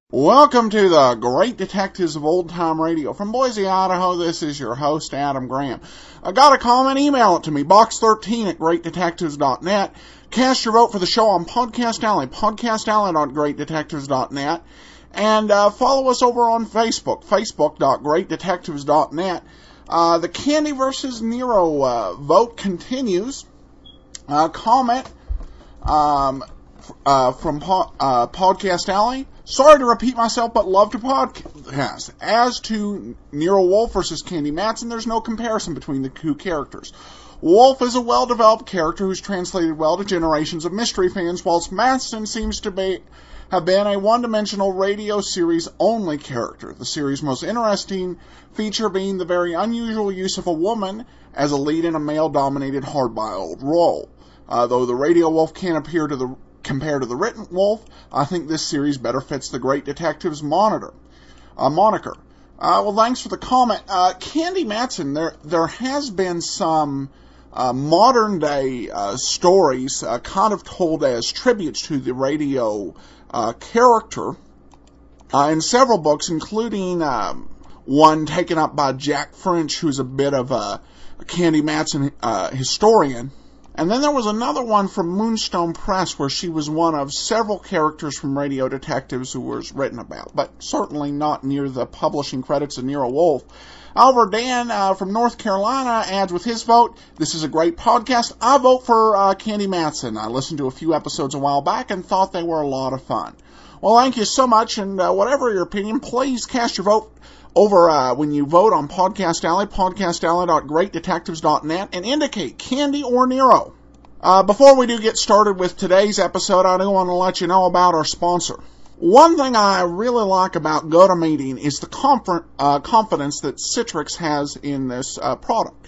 Welcome to the Great Detectives of Old Time Radio. From Boise, Idaho, this is your host, Adam Graham. I got a comment, email it to me, box13@greatdetectives.net. Cast your vote for the show on Podcast Alley, podcastalley.greatdetectives.net. And follow us over on Facebook, facebook.greatdetectives.net. The Candy versus Nero vote continues. Comment from Podcast Alley. Sorry to repeat myself, but love to podcast. As to Nero Wolfe versus Candy Matson, there's no comparison between the two characters. Wolfe is a well-developed character who's translated well to generations of mystery fans, whilst Matson seems to have been a one-dimensional radio series-only character. The series' most interesting feature being the very unusual use of a woman as a lead in a male-dominated hard-boiled role. Though the radio Wolfe can't appear compared to the written Wolf, I think this series better fits the Great Detectives moniker. Well, thanks for the comment. Candy Matson, there has been some modern-day stories kind of told as tributes to the radio character in several books, including one taken up by Jack French, who's a bit of a Candy Matson historian. And then there was another one from Moonstone Press where she was one of several characters from Radio Detectives who was written about, but certainly not near the publishing credits of Nero Wolfe. However, Dan from North Carolina adds with his vote, "This is a great podcast. I vote for Candy Matson. I listened to a few episodes a while back and thought they were a lot of fun." Well, thank you so much, and whatever your opinion, please cast your vote over when you vote on Podcast Alley, podcastalley.greatdetectives.net, and indicate Candy or Nero. Before we do get started with today's episode, I do want to let you know about our sponsor. One thing I really like about GoToMeeting is the confidence that Citrix has in this product.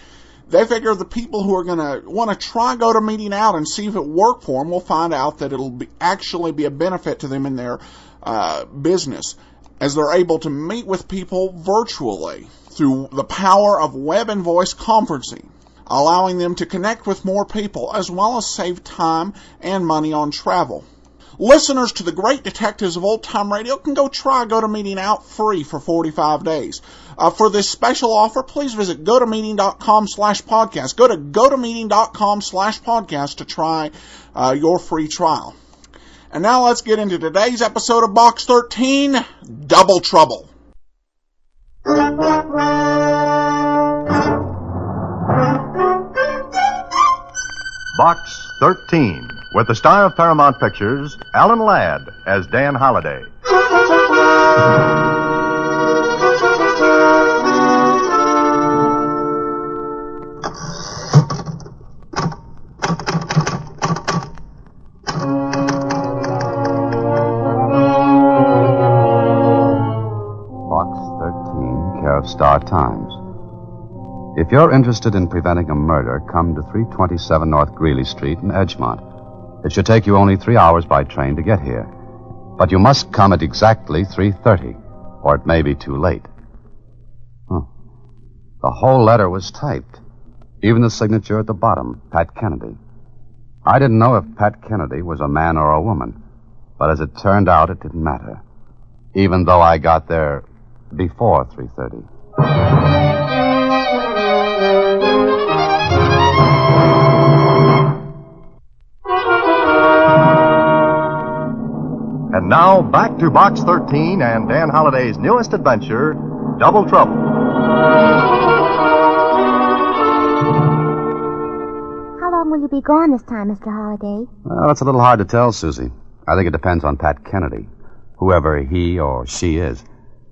They figure the people who are going to want to try GoToMeeting out and see if it works for them will find out that it'll actually be a benefit to them in their business, as they're able to meet with people virtually through the power of web and voice conferencing, allowing them to connect with more people as well as save time and money on travel. Listeners to the Great Detectives of Old Time Radio can go try GoToMeeting out free for 45 days. For this special offer, please visit gotomeeting.com/podcast. Go to gotomeeting.com/podcast to try your free trial. And now let's get into today's episode of Box 13, Double Trouble. Box 13, with the star of Paramount Pictures, Alan Ladd, as Dan Holliday. Star Times. If you're interested in preventing a murder, come to 327 North Greeley Street in Edgemont. It should take you only 3 hours by train to get here. But you must come at exactly 3:30, or it may be too late. The whole letter was typed. Even the signature at the bottom, Pat Kennedy. I didn't know if Pat Kennedy was a man or a woman, but as it turned out, it didn't matter, even though I got there before 3:30. And now, back to Box 13 and Dan Holliday's newest adventure, Double Trouble. How long will you be gone this time, Mr. Holliday? Well, it's a little hard to tell, Susie. I think it depends on Pat Kennedy, whoever he or she is.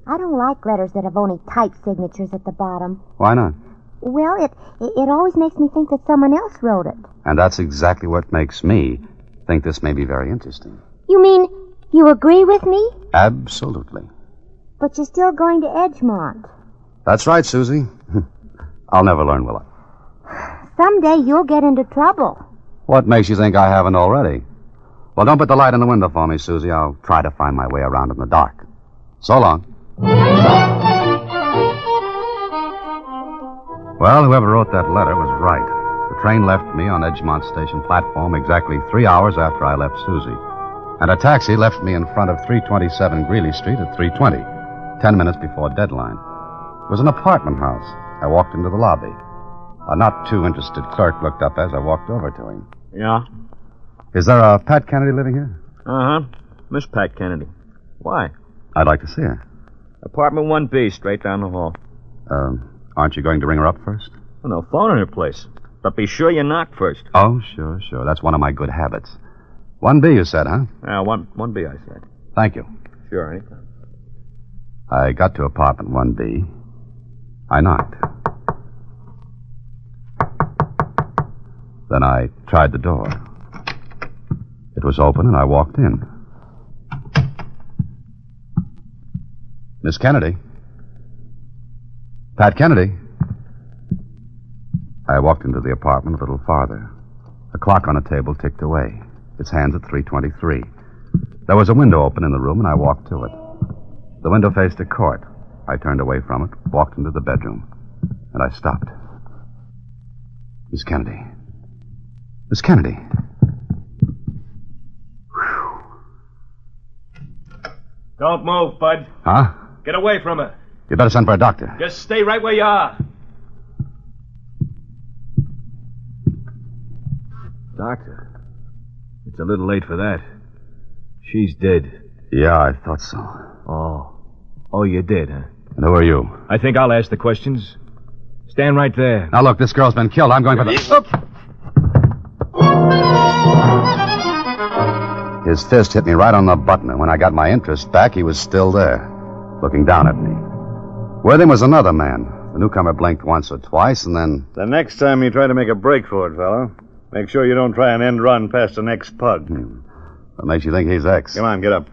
I don't like letters that have only typed signatures at the bottom. Why not? Well, it always makes me think that someone else wrote it. And that's exactly what makes me think this may be very interesting. You mean you agree with me? Absolutely. But you're still going to Edgemont. That's right, Susie. I'll never learn, will I? Someday you'll get into trouble. What makes you think I haven't already? Well, don't put the light in the window for me, Susie. I'll try to find my way around in the dark. So long. Well, whoever wrote that letter was right. The train left me on Edgemont Station platform exactly 3 hours after I left Susie. And a taxi left me in front of 327 Greeley Street at 3:20, 10 minutes before deadline. It was an apartment house. I walked into the lobby. A not too interested clerk looked up as I walked over to him. Yeah? Is there a Pat Kennedy living here? Uh-huh. Miss Pat Kennedy. Why? I'd like to see her. Apartment 1B, straight down the hall. Aren't you going to ring her up first? Well, no phone in her place. But be sure you knock first. Oh, sure. That's one of my good habits. 1B, you said, huh? Yeah, 1B, I said. Thank you. Sure, anytime. I got to apartment 1B. I knocked. Then I tried the door. It was open, and I walked in. Miss Kennedy? Pat Kennedy? I walked into the apartment a little farther. The clock on a table ticked away, its hands at 3:23. There was a window open in the room, and I walked to it. The window faced a court. I turned away from it, walked into the bedroom, and I stopped. Miss Kennedy. Miss Kennedy. Don't move, Bud. Huh? Get away from her. You'd better send for a doctor. Just stay right where you are. Doctor, it's a little late for that. She's dead. Yeah, I thought so. Oh, you did, huh? And who are you? I think I'll ask the questions. Stand right there. Now, look, this girl's been killed. I'm going for the... His fist hit me right on the button, and when I got my interest back, he was still there, looking down at me. With him was another man. The newcomer blinked once or twice, and then... The next time you try to make a break for it, fellow, make sure you don't try an end run past the next pug. What makes you think he's X? Come on, get up.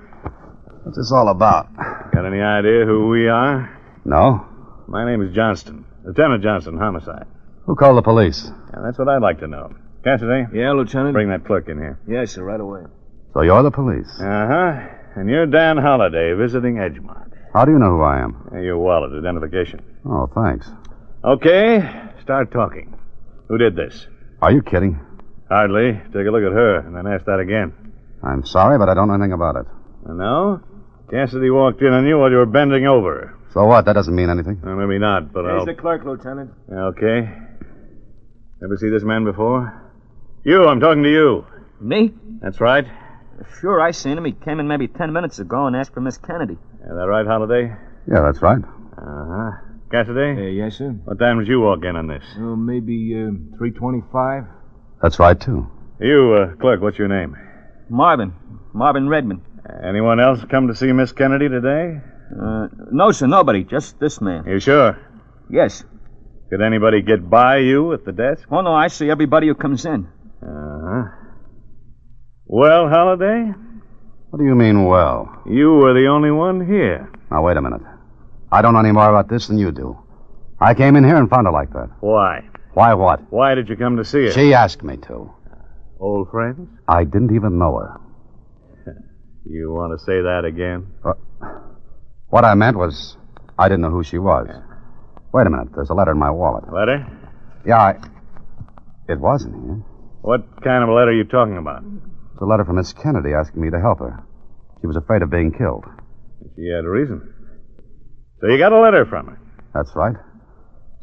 What's this all about? Got any idea who we are? No? My name is Johnston. Lieutenant Johnston, homicide. Who called the police? Yeah, that's what I'd like to know. Cassidy? Yeah, Lieutenant? Bring that clerk in here. Yes, sir, right away. So you're the police? Uh-huh. And you're Dan Holliday, visiting Edgemont. How do you know who I am? Your wallet, identification. Oh, thanks. Okay, start talking. Who did this? Are you kidding? Hardly. Take a look at her, and then ask that again. I'm sorry, but I don't know anything about it. No? Cassidy walked in on you while you were bending over. So what? That doesn't mean anything. Well, maybe not, but Here's the clerk, Lieutenant. Okay. Ever see this man before? You, I'm talking to you. Me? That's right. Sure, I seen him. He came in maybe 10 minutes ago and asked for Miss Kennedy. Is that right, Holliday? Yeah, that's right. Uh-huh. Cassidy? Yes, sir. What time did you walk in on this? Oh, maybe 3:25. That's right, too. You, clerk, what's your name? Marvin Redmond. Anyone else come to see Miss Kennedy today? No, sir, nobody. Just this man. You sure? Yes. Could anybody get by you at the desk? Oh, no, I see everybody who comes in. Uh-huh. Well, Holliday, What do you mean, well? you were the only one here. Now, wait a minute. I don't know any more about this than you do. I came in here and found her like that. Why? Why what? Why did you come to see her? She asked me to. Old friends? I didn't even know her. You want to say that again? What I meant was, I didn't know who she was. Wait a minute. There's a letter in my wallet. Letter? Yeah, it wasn't here. What kind of a letter are you talking about? It's a letter from Miss Kennedy asking me to help her. She was afraid of being killed. She had a reason. So you got a letter from her? That's right.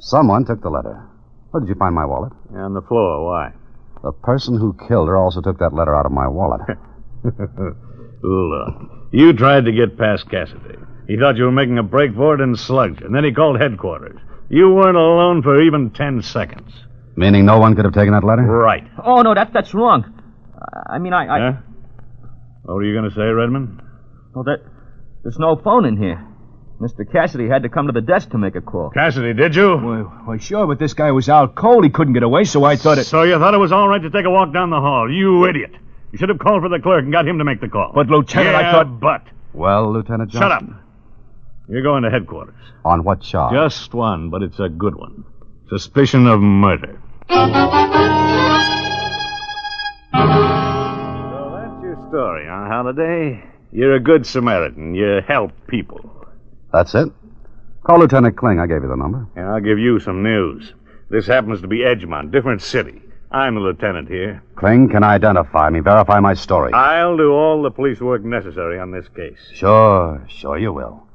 Someone took the letter. Where did you find my wallet? On the floor. Why? The person who killed her also took that letter out of my wallet. Look, you tried to get past Cassidy. He thought you were making a break for it and slugged you, and then he called headquarters. You weren't alone for even 10 seconds. Meaning no one could have taken that letter? Right. Oh, no, that's wrong. I mean, Huh? What were you going to say, Redmond? Well, there's no phone in here. Mr. Cassidy had to come to the desk to make a call. Cassidy, did you? Why, sure, but this guy was out cold. He couldn't get away, so I thought it... So you thought it was all right to take a walk down the hall? You idiot. You should have called for the clerk and got him to make the call. But, Lieutenant, yeah, I thought... but. Well, Lieutenant Johnson? Shut up. You're going to headquarters. On what charge? Just one, but it's a good one. Suspicion of murder. So that's your story, huh, Holiday? You're a good Samaritan. You help people. That's it. Call Lieutenant Kling. I gave you the number. And I'll give you some news. This happens to be Edgemont, different city. I'm the lieutenant here. Kling can identify me, verify my story. I'll do all the police work necessary on this case. Sure you will.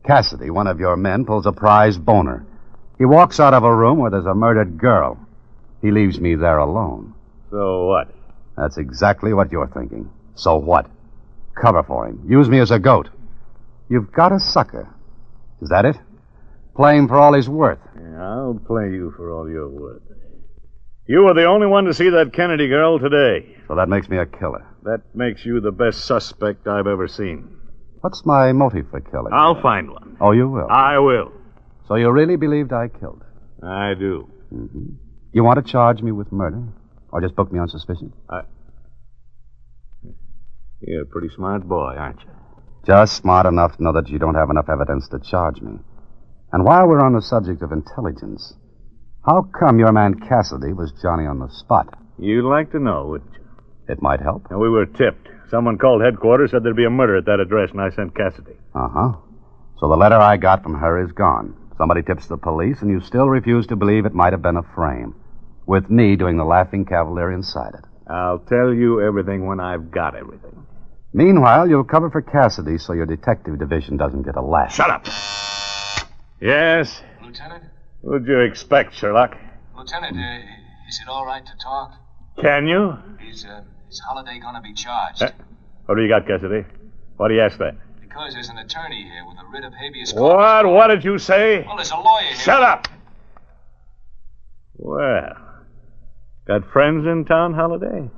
Cassidy, one of your men, pulls a prize boner. He walks out of a room where there's a murdered girl. He leaves me there alone. So what? That's exactly what you're thinking. So what? Cover for him. Use me as a goat. You've got a sucker. Is that it? Play him for all he's worth. Yeah, I'll play you for all you're worth. You were the only one to see that Kennedy girl today. So that makes me a killer. That makes you the best suspect I've ever seen. What's my motive for killing? I'll find one. Oh, you will? I will. So you really believed I killed? I do. Mm-hmm. You want to charge me with murder? Or just book me on suspicion? You're a pretty smart boy, aren't you? Just smart enough to know that you don't have enough evidence to charge me. And while we're on the subject of intelligence, how come your man Cassidy was Johnny on the spot? You'd like to know, wouldn't you? It might help. And we were tipped. Someone called headquarters, said there'd be a murder at that address, and I sent Cassidy. Uh-huh. So the letter I got from her is gone. Somebody tips the police, and you still refuse to believe it might have been a frame. With me doing the laughing cavalier inside it. I'll tell you everything when I've got everything. Meanwhile, you'll cover for Cassidy so your detective division doesn't get a laugh. Shut up! Yes? Lieutenant? What'd you expect, Sherlock? Lieutenant, is it all right to talk? Can you? Is Holiday gonna be charged? What do you got, Cassidy? Why do you ask that? Because there's an attorney here with a writ of habeas corpus. What? What did you say? Well, there's a lawyer here. Shut up! Well, got friends in town, Holiday?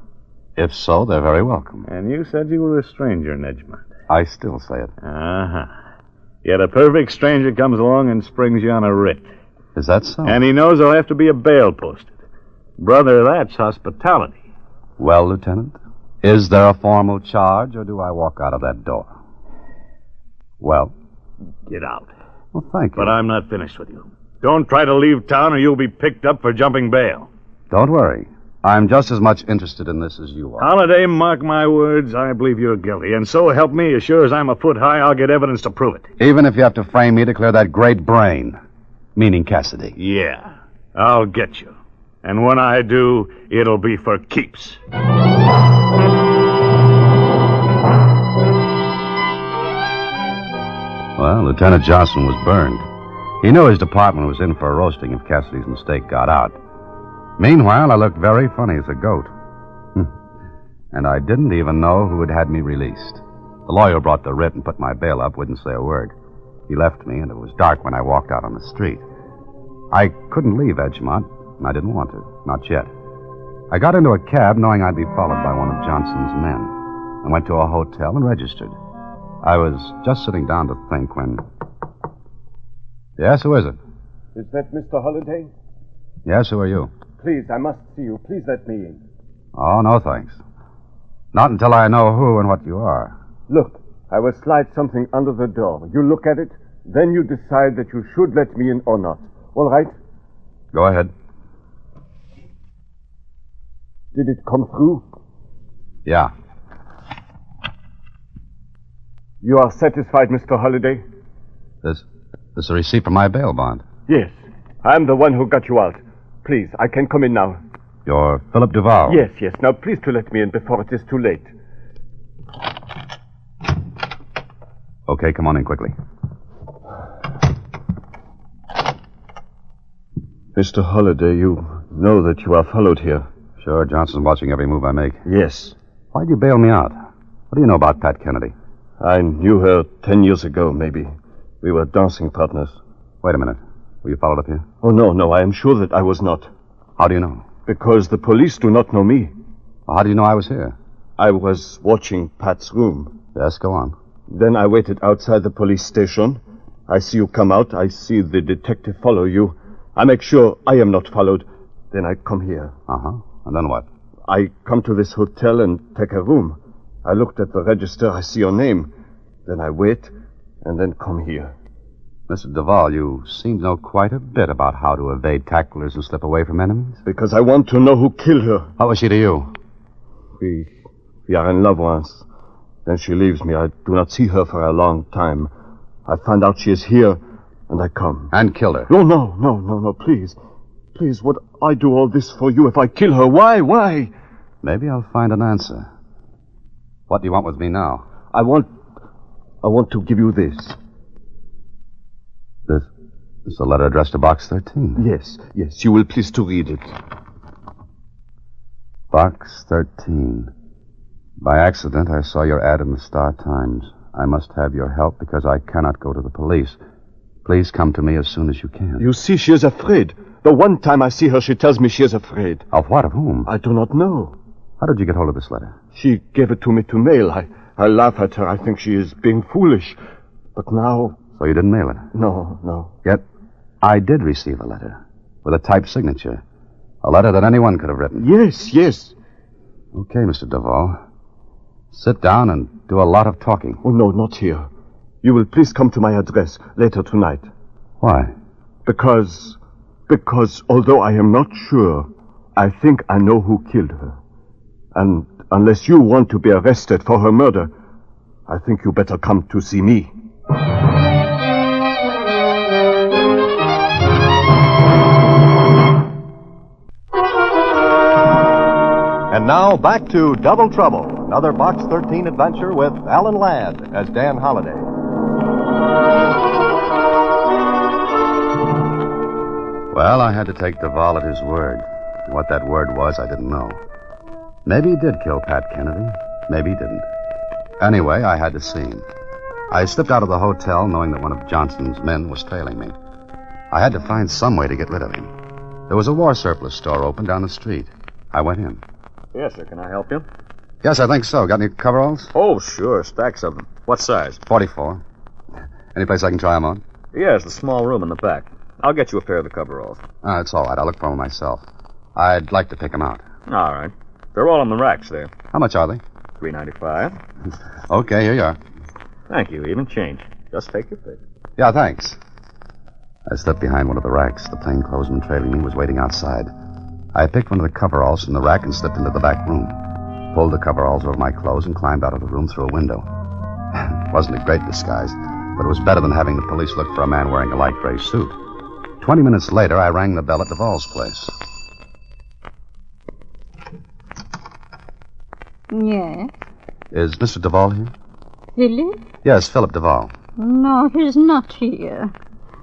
If so, they're very welcome. And you said you were a stranger in Edgemont. I still say it. Uh-huh. Yet a perfect stranger comes along and springs you on a writ. Is that so? And he knows there'll have to be a bail posted. Brother, that's hospitality. Well, Lieutenant, is there a formal charge, or do I walk out of that door? Well? Get out. Well, thank you. But I'm not finished with you. Don't try to leave town or you'll be picked up for jumping bail. Don't worry. I'm just as much interested in this as you are. Holiday, mark my words, I believe you're guilty. And so help me, as sure as I'm a foot high, I'll get evidence to prove it. Even if you have to frame me to clear that great brain. Meaning Cassidy. Yeah, I'll get you. And when I do, it'll be for keeps. Well, Lieutenant Johnson was burned. He knew his department was in for a roasting if Cassidy's mistake got out. Meanwhile, I looked very funny as a goat. And I didn't even know who had had me released. The lawyer brought the writ and put my bail up, wouldn't say a word. He left me, and it was dark when I walked out on the street. I couldn't leave Edgemont, and I didn't want to. Not yet. I got into a cab knowing I'd be followed by one of Johnson's men. I went to a hotel and registered. I was just sitting down to think when... Yes, who is it? Is that Mr. Holliday? Yes, who are you? Please, I must see you. Please let me in. Oh, no thanks. Not until I know who and what you are. Look, I will slide something under the door. You look at it, then you decide that you should let me in or not. All right? Go ahead. Did it come through? Yeah. You are satisfied, Mr. Holliday? This is a receipt for my bail bond. Yes. I'm the one who got you out. Please, I can come in now. You're Philip Duval? Yes. Now, please to let me in before it is too late. Okay, come on in quickly. Mr. Holliday, you know that you are followed here. Sure, Johnson's watching every move I make. Yes. Why'd you bail me out? What do you know about Pat Kennedy? I knew her 10 years ago, maybe. We were dancing partners. Wait a minute. Were you followed up here? Oh, no, I am sure that I was not. How do you know? Because the police do not know me. Well, how do you know I was here? I was watching Pat's room. Yes, go on. Then I waited outside the police station. I see you come out. I see the detective follow you. I make sure I am not followed. Then I come here. Uh-huh. And then what? I come to this hotel and take a room. I looked at the register. I see your name. Then I wait, and then come here. Mr. Duval, you seem to know quite a bit about how to evade tacklers and slip away from enemies. Because I want to know who killed her. What was she to you? We are in love once. Then she leaves me. I do not see her for a long time. I find out she is here, and I come. And killed her. No, please. Please, would I do all this for you if I kill her? Why? Maybe I'll find an answer. What do you want with me now? I want to give you this. This is a letter addressed to Box 13. Yes. You will please to read it. Box 13. By accident, I saw your ad in the Star-Times. I must have your help because I cannot go to the police. Please come to me as soon as you can. You see, she is afraid. The one time I see her, she tells me she is afraid. Of what? Of whom? I do not know. How did you get hold of this letter? She gave it to me to mail. I laugh at her. I think she is being foolish. But now... So you didn't mail it? No. Yet, I did receive a letter with a typed signature. A letter that anyone could have written. Yes. Okay, Mr. Duval. Sit down and do a lot of talking. Oh, no, not here. You will please come to my address later tonight. Why? Because although I am not sure, I think I know who killed her. And unless you want to be arrested for her murder, I think you better come to see me. And now back to Double Trouble, another Box 13 adventure with Alan Ladd as Dan Holliday. Well, I had to take Duval at his word. What that word was, I didn't know. Maybe he did kill Pat Kennedy. Maybe he didn't. Anyway, I had to see him. I slipped out of the hotel knowing that one of Johnson's men was trailing me. I had to find some way to get rid of him. There was a war surplus store open down the street. I went in. Yes, sir. Can I help you? Yes, I think so. Got any coveralls? Oh, sure. Stacks of them. What size? 44. Any place I can try them on? Yes, the small room in the back. I'll get you a pair of the coveralls. It's all right. I'll look for them myself. I'd like to pick them out. All right. They're all on the racks there. How much are they? $3.95. Okay, here you are. Thank you. Even change. Just take your pick. Yeah, thanks. I slipped behind one of the racks. The plainclothesman trailing me was waiting outside. I picked one of the coveralls from the rack and slipped into the back room. Pulled the coveralls over my clothes and climbed out of the room through a window. Wasn't a great disguise, but it was better than having the police look for a man wearing a light gray suit. 20 minutes later, I rang the bell at Duval's place. Yes. Is Mr. Duval here? Philip? Yes, Philip Duval. No, he's not here.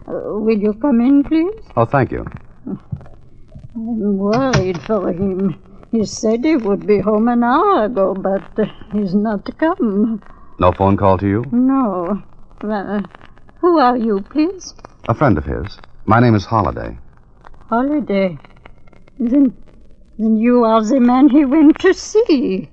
Will you come in, please? Oh, thank you. I'm worried for him. He said he would be home an hour ago, but he's not come. No phone call to you? No. Who are you, please? A friend of his. My name is Holliday. Holliday? Then you are the man he went to see.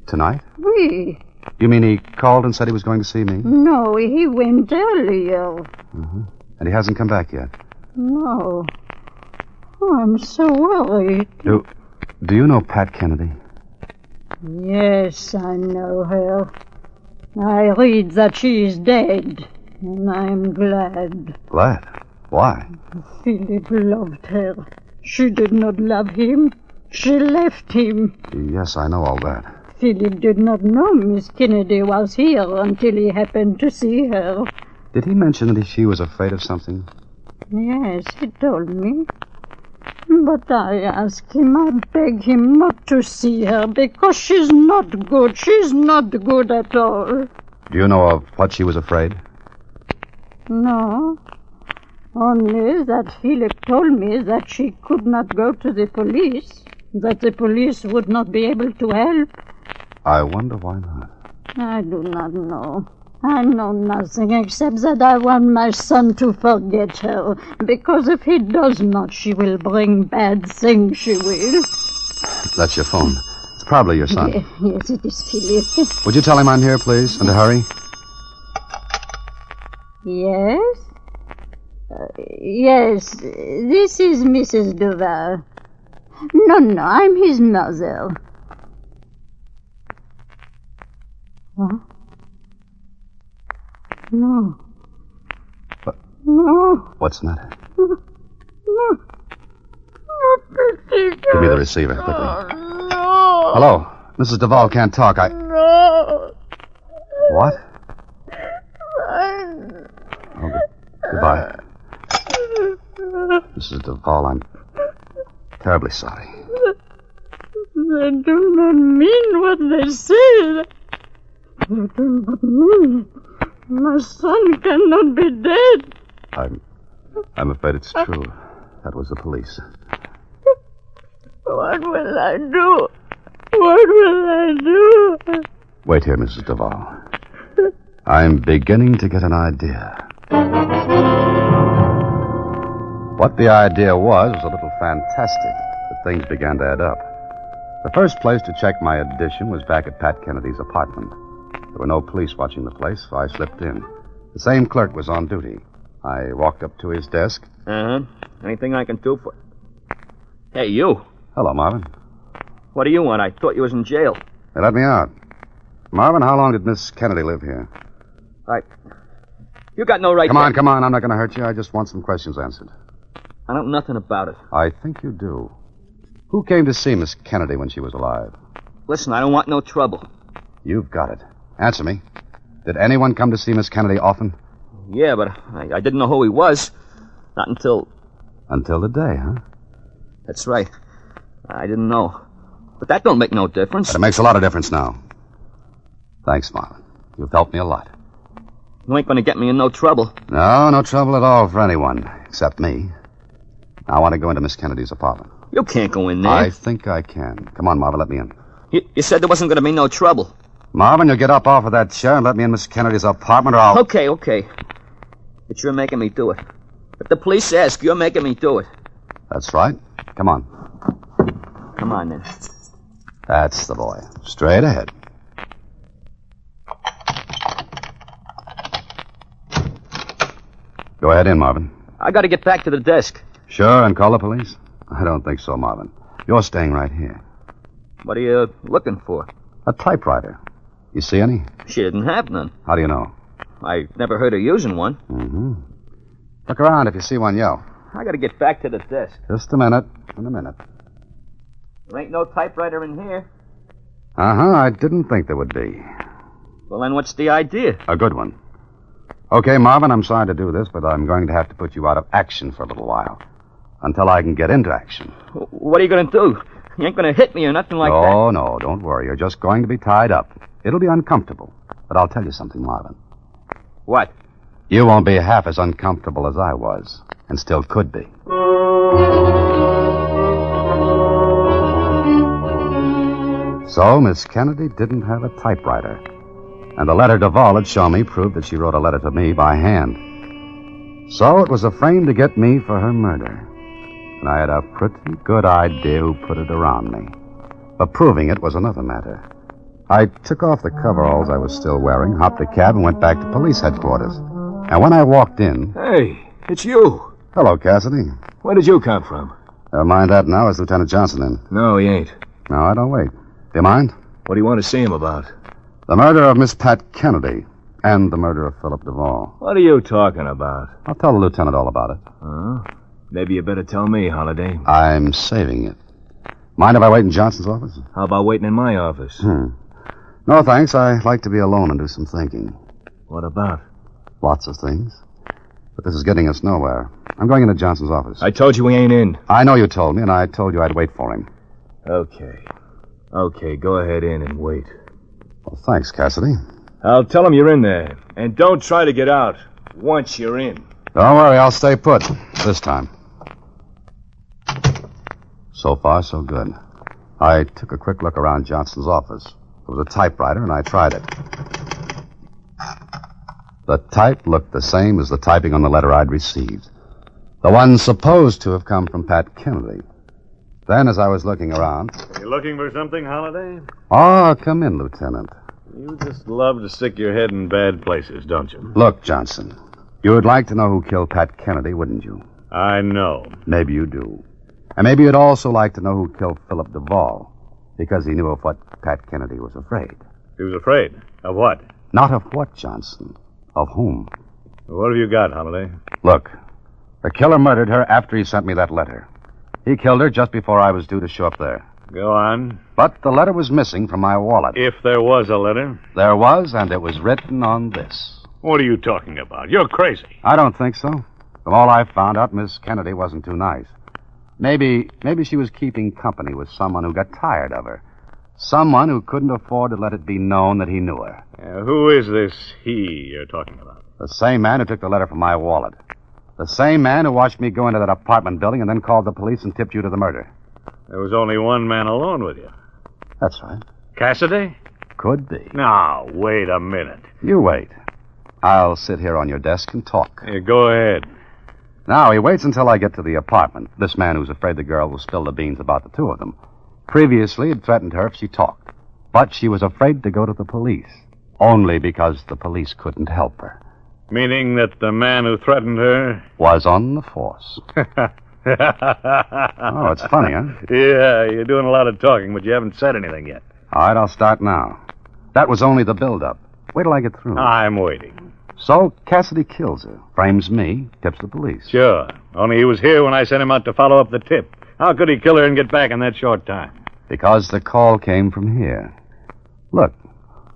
Tonight? Oui. You mean he called and said he was going to see me? No, he went earlier. Mm-hmm. And he hasn't come back yet? No. Oh, I'm so worried. Do you know Pat Kennedy? Yes, I know her. I read that she is dead, and I'm glad. Glad? Why? Philip loved her. She did not love him. She left him. Yes, I know all that. Philip did not know Miss Kennedy was here until he happened to see her. Did he mention that she was afraid of something? Yes, he told me. But I asked him, I begged him not to see her because she's not good. She's not good at all. Do you know of what she was afraid? No. Only that Philip told me that she could not go to the police, that the police would not be able to help. I wonder why not. I do not know. I know nothing except that I want my son to forget her, because if he does not, she will bring bad things, she will. That's your phone. It's probably your son. Yes, it is Philip. Would you tell him I'm here, please, and to hurry? Yes? Yes, this is Mrs. Duval. No, I'm his mother. What? No. No. What's the matter? No. Give me the receiver, quickly. No. Hello? Mrs. Duvall can't talk. No. What? Oh, goodbye. Mrs. Duvall, I'm terribly sorry. They do not mean what they say. They do not mean it. My son cannot be dead. I'm afraid it's true. That was the police. What will I do? What will I do? Wait here, Mrs. Duvall. I'm beginning to get an idea. What the idea was a little fantastic, but things began to add up. The first place to check my addition was back at Pat Kennedy's apartment. There were no police watching the place, so I slipped in. The same clerk was on duty. I walked up to his desk. Anything I can do for... Hey, you. Hello, Marvin. What do you want? I thought you was in jail. They let me out. Marvin, how long did Miss Kennedy live here? You got no right Come on. I'm not going to hurt you. I just want some questions answered. I know nothing about it. I think you do. Who came to see Miss Kennedy when she was alive? Listen, I don't want no trouble. You've got it. Answer me. Did anyone come to see Miss Kennedy often? Yeah, but I didn't know who he was. Not until... Until today, huh? That's right. I didn't know. But that don't make no difference. But it makes a lot of difference now. Thanks, Marvin. You've helped me a lot. You ain't going to get me in no trouble. No trouble at all for anyone, except me. Now, I want to go into Miss Kennedy's apartment. You can't go in there. I think I can. Come on, Marvin, let me in. You said there wasn't going to be no trouble. Marvin, you'll get up off of that chair and let me in Miss Kennedy's apartment or I'll... Okay. But you're making me do it. If the police ask, you're making me do it. That's right. Come on. Come on, then. That's the boy. Straight ahead. Go ahead in, Marvin. I got to get back to the desk. Sure, and call the police? I don't think so, Marvin. You're staying right here. What are you looking for? A typewriter. You see any? She didn't have none. How do you know? I never heard her using one. Mm-hmm. Look around. If you see one, yell. I got to get back to the desk. Just a minute. In a minute. There ain't no typewriter in here. Uh-huh. I didn't think there would be. Well, then what's the idea? A good one. Okay, Marvin, I'm sorry to do this, but I'm going to have to put you out of action for a little while. Until I can get into action. What are you going to do? You ain't going to hit me or nothing like that? Oh, no, don't worry. You're just going to be tied up. It'll be uncomfortable. But I'll tell you something, Marvin. What? You won't be half as uncomfortable as I was, and still could be. So, Miss Kennedy didn't have a typewriter. And the letter Duvall had shown me proved that she wrote a letter to me by hand. So it was a frame to get me for her murder. And I had a pretty good idea who put it around me. But proving it was another matter. I took off the coveralls I was still wearing, hopped a cab, and went back to police headquarters. And when I walked in... Hey, it's you. Hello, Cassidy. Where did you come from? Never mind that now. Is Lieutenant Johnson in? No, he ain't. No, I don't wait. Do you mind? What do you want to see him about? The murder of Miss Pat Kennedy and the murder of Philip Duvall. What are you talking about? I'll tell the lieutenant all about it. Maybe you better tell me, Holliday. I'm saving it. Mind if I wait in Johnson's office? How about waiting in my office? No, thanks. I like to be alone and do some thinking. What about? Lots of things. But this is getting us nowhere. I'm going into Johnson's office. I told you he ain't in. I know you told me, and I told you I'd wait for him. Okay, go ahead in and wait. Well, thanks, Cassidy. I'll tell him you're in there. And don't try to get out once you're in. Don't worry, I'll stay put. This time. So far, so good. I took a quick look around Johnson's office. There was a typewriter, and I tried it. The type looked the same as the typing on the letter I'd received. The one supposed to have come from Pat Kennedy. Then, as I was looking around... You looking for something, Holliday? Oh, come in, Lieutenant. You just love to stick your head in bad places, don't you? Look, Johnson, you would like to know who killed Pat Kennedy, wouldn't you? I know. Maybe you do. And maybe you'd also like to know who killed Philip Duvall, because he knew of what Pat Kennedy was afraid. He was afraid? Of what? Not of what, Johnson. Of whom? What have you got, Holiday? Look, the killer murdered her after he sent me that letter. He killed her just before I was due to show up there. Go on. But the letter was missing from my wallet. If there was a letter. There was, and it was written on this. What are you talking about? You're crazy. I don't think so. From all I found out, Miss Kennedy wasn't too nice. Maybe she was keeping company with someone who got tired of her. Someone who couldn't afford to let it be known that he knew her. Who is this he you're talking about? The same man who took the letter from my wallet. The same man who watched me go into that apartment building and then called the police and tipped you to the murder. There was only one man alone with you. That's right. Cassidy? Could be. Now, wait a minute. You wait. I'll sit here on your desk and talk. Go ahead. Now, he waits until I get to the apartment. This man who's afraid the girl will spill the beans about the two of them. Previously, he'd threatened her if she talked. But she was afraid to go to the police. Only because the police couldn't help her. Meaning that the man who threatened her... was on the force. Oh, it's funny, huh? Yeah, you're doing a lot of talking, but you haven't said anything yet. All right, I'll start now. That was only the build-up. Wait till I get through. I'm waiting. So, Cassidy kills her, frames me, tips the police. Sure. Only he was here when I sent him out to follow up the tip. How could he kill her and get back in that short time? Because the call came from here. Look,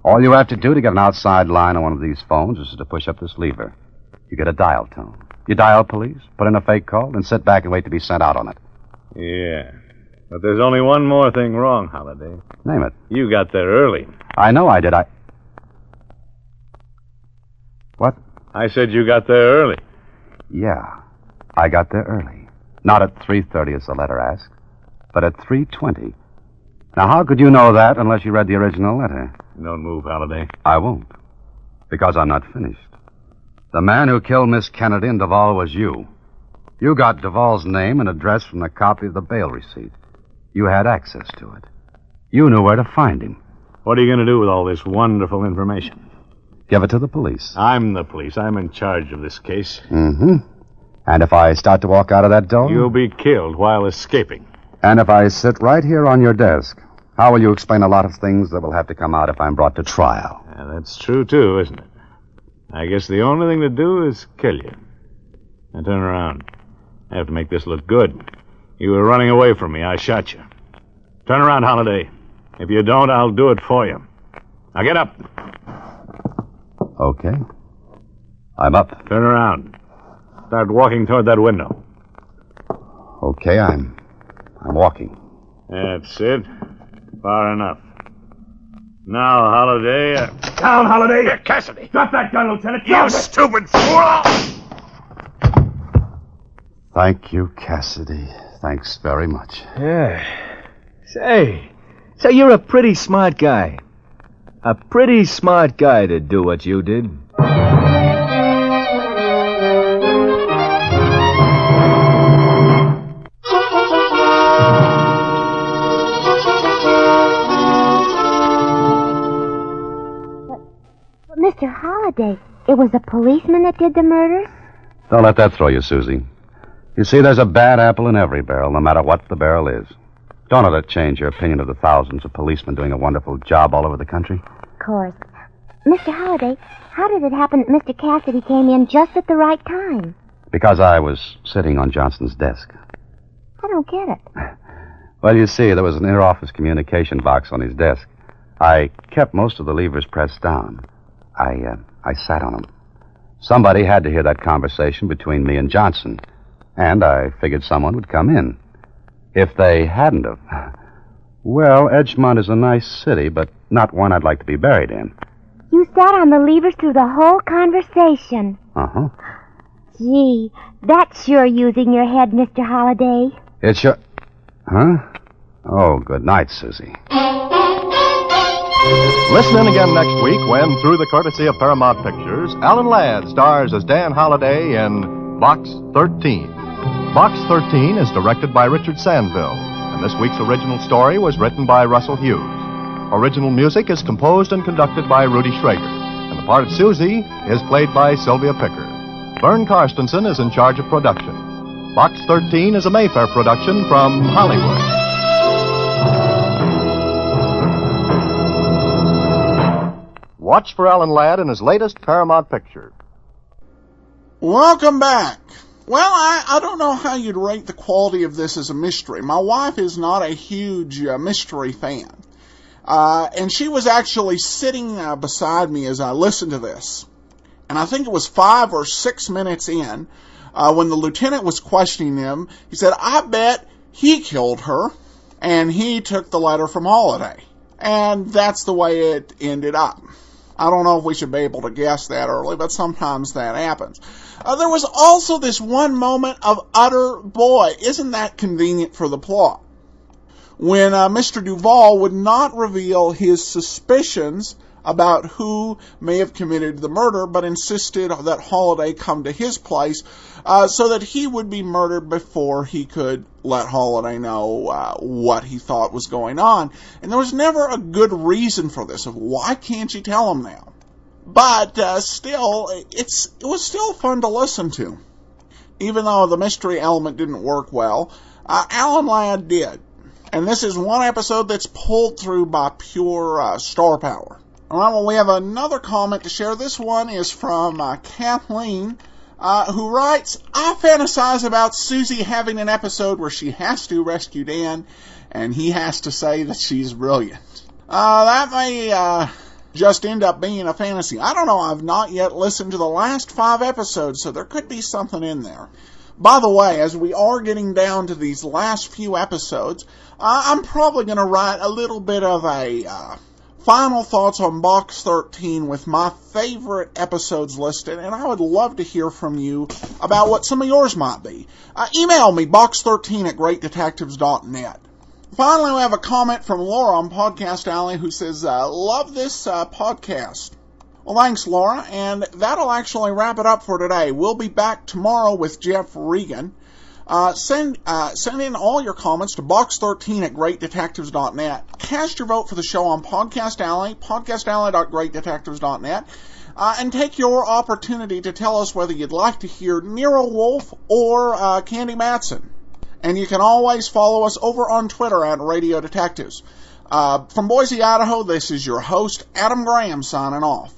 all you have to do to get an outside line on one of these phones is to push up this lever. You get a dial tone. You dial police, put in a fake call, and sit back and wait to be sent out on it. Yeah. But there's only one more thing wrong, Holiday. Name it. You got there early. I know I did. What? I said you got there early. Yeah, I got there early. Not at 3:30 as the letter asked, but at 3:20. Now, how could you know that unless you read the original letter? Don't move, Holiday. I won't, because I'm not finished. The man who killed Miss Kennedy in Duval was you. You got Duval's name and address from the copy of the bail receipt. You had access to it. You knew where to find him. What are you going to do with all this wonderful information? Give it to the police. I'm the police. I'm in charge of this case. Mm-hmm. And if I start to walk out of that door? You'll be killed while escaping. And if I sit right here on your desk, how will you explain a lot of things that will have to come out if I'm brought to trial? Yeah, that's true, too, isn't it? I guess the only thing to do is kill you. Now turn around. I have to make this look good. You were running away from me. I shot you. Turn around, Holiday. If you don't, I'll do it for you. Now get up. Okay. I'm up. Turn around. Start walking toward that window. Okay, I'm walking. That's it. Far enough. Now, Holiday... Down, Holiday! Cassidy! Drop that gun, Lieutenant! You stupid fool! Thank you, Cassidy. Thanks very much. Yeah. Say, you're a pretty smart guy. A pretty smart guy to do what you did. But Mr. Holliday, it was a policeman that did the murder? Don't let that throw you, Susie. You see, there's a bad apple in every barrel, no matter what the barrel is. Don't let it change your opinion of the thousands of policemen doing a wonderful job all over the country. Of course. Mr. Holliday, how did it happen that Mr. Cassidy came in just at the right time? Because I was sitting on Johnson's desk. I don't get it. Well, you see, there was an inter-office communication box on his desk. I kept most of the levers pressed down. I sat on them. Somebody had to hear that conversation between me and Johnson, and I figured someone would come in. If they hadn't have... Well, Edgemont is a nice city, but not one I'd like to be buried in. You sat on the levers through the whole conversation. Uh-huh. Gee, that's sure using your head, Mr. Holliday. It's your... Huh? Oh, good night, Susie. Listen in again next week when, through the courtesy of Paramount Pictures, Alan Ladd stars as Dan Holliday in Box 13. Box 13 is directed by Richard Sandville, and this week's original story was written by Russell Hughes. Original music is composed and conducted by Rudy Schrager, and the part of Susie is played by Sylvia Picker. Vern Karstensen is in charge of production. Box 13 is a Mayfair production from Hollywood. Watch for Alan Ladd in his latest Paramount picture. Welcome back. Well, I don't know how you'd rate the quality of this as a mystery. My wife is not a huge mystery fan. And she was actually sitting beside me as I listened to this. And I think it was 5 or 6 minutes in, when the lieutenant was questioning him, he said, I bet he killed her, and he took the letter from Holiday. And that's the way it ended up. I don't know if we should be able to guess that early, but sometimes that happens. There was also this one moment of utter, boy, isn't that convenient for the plot, when Mr. Duvall would not reveal his suspicions about who may have committed the murder, but insisted that Holiday come to his place so that he would be murdered before he could let Holiday know what he thought was going on. And there was never a good reason for this, of why can't you tell him now? But still, it was still fun to listen to. Even though the mystery element didn't work well, Alan Ladd did. And this is one episode that's pulled through by pure star power. All right, well, we have another comment to share. This one is from Kathleen, who writes, I fantasize about Susie having an episode where she has to rescue Dan, and he has to say that she's brilliant. That may just end up being a fantasy. I don't know. I've not yet listened to the last 5 episodes, so there could be something in there. By the way, as we are getting down to these last few episodes, I'm probably going to write a little bit of a final thoughts on Box 13 with my favorite episodes listed, and I would love to hear from you about what some of yours might be. Email me, box13@greatdetectives.net. Finally, we have a comment from Laura on Podcast Alley who says, love this podcast. Well, thanks, Laura, and that'll actually wrap it up for today. We'll be back tomorrow with Jeff Regan. Send in all your comments to box13@greatdetectives.net. Cast your vote for the show on Podcast Alley, podcastalley.greatdetectives.net, and take your opportunity to tell us whether you'd like to hear Nero Wolfe or Candy Matson. And you can always follow us over on Twitter at Radio Detectives. From Boise, Idaho, this is your host, Adam Graham, signing off.